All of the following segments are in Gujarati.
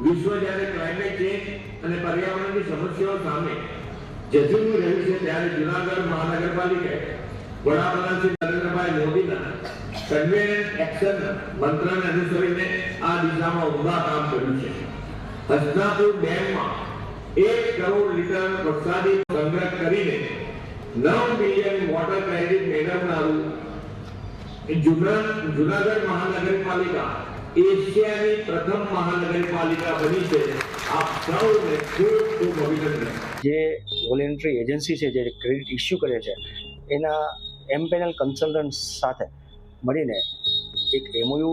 વિશ્વ જ્યારે ક્લાઇમેટ ચેન્જ અને પર્યાવરણની સમસ્યાઓ સામે ઝઝૂમી રહ્યું છે ત્યારે જૂનાગઢ મહાનગરપાલિકાએ વડાપ્રધાન શ્રી નરેન્દ્રભાઈ મોદીના કન્વેનન્ટ એક્શન મંત્રને અનુસરીને આ દિશામાં ઉમદા કામ કર્યું છે। હસનાપુર ડેમમાં 1 કરોડ લીટર વરસાદી સંગ્રહ કરીને 9 મિલિયન વોટર ક્રેડિટ મેળવનારું જૂનાગઢ મહાનગરપાલિકા એશિયાની પ્રથમ મહાનગરપાલિકા બની છે। આપ સૌને ખૂબ ખૂબ અભિનંદન। જે વોલેન્ટરી એજન્સી છે જે ક્રેડિટ ઇસ્યુ કરે છે એના એમપેનલ કન્સલ્ટન્ટ સાથે મળીને એક એમઓયુ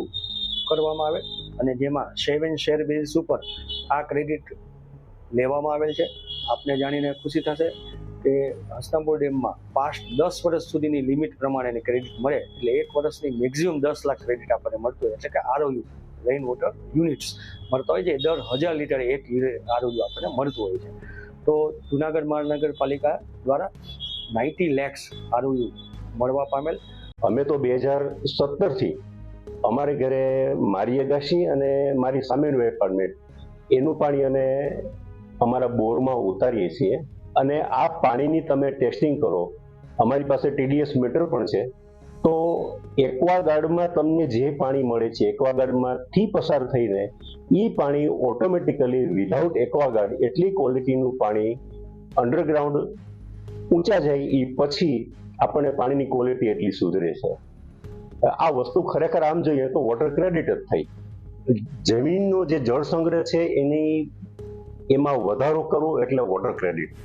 કરવામાં આવે અને જેમાં શેર બેઝ ઉપર આ ક્રેડિટ લેવામાં આવેલ છે। આપને જાણીને ખુશી થશે કે હસનાપુર ડેમમાં પાસ્ટ 10 વર્ષ સુધીની લિમિટ પ્રમાણેની ક્રેડિટ મળે એટલે 1 વર્ષની મેક્સિમમ 10 લાખ ક્રેડિટ આપણને મળતું હોય, એટલે કે આરઓયુ રેઇન વોટર યુનિટ્સ મળતા હોય છે। દર 1000 લીટર એક આરઓયુ આપણને મળતું હોય છે। તો જૂનાગઢ મહાનગરપાલિકા દ્વારા 90 lakhs આરઓયુ મળવા પામેલ। અમે તો 2017થી અમારે ઘરે મારી અગાશી અને મારી સામેનું એપાર્ટમેન્ટ એનું પાણી અમે અમારા બોરમાં ઉતારીએ છીએ અને આ પાણીની તમે ટેસ્ટિંગ કરો, અમારી પાસે TDS મીટર પણ છે। તો એક્વાગાર્ડમાં તમને જે પાણી મળે છે એક્વાગાર્ડમાંથી પસાર થઈને એ પાણી ઓટોમેટિકલી વિધાઉટ એક્વાગાર્ડ એટલી ક્વોલિટીનું પાણી અંડરગ્રાઉન્ડ ઊંચા જાય એ પછી આપણને પાણીની ક્વોલિટી એટલી સુધરે છે। આ વસ્તુ ખરેખર આમ જોઈએ તો વોટર ક્રેડિટ જ થઈ। જમીનનો જે જળ સંગ્રહ છે એમાં વધારો કરવો એટલે વોટર ક્રેડિટ।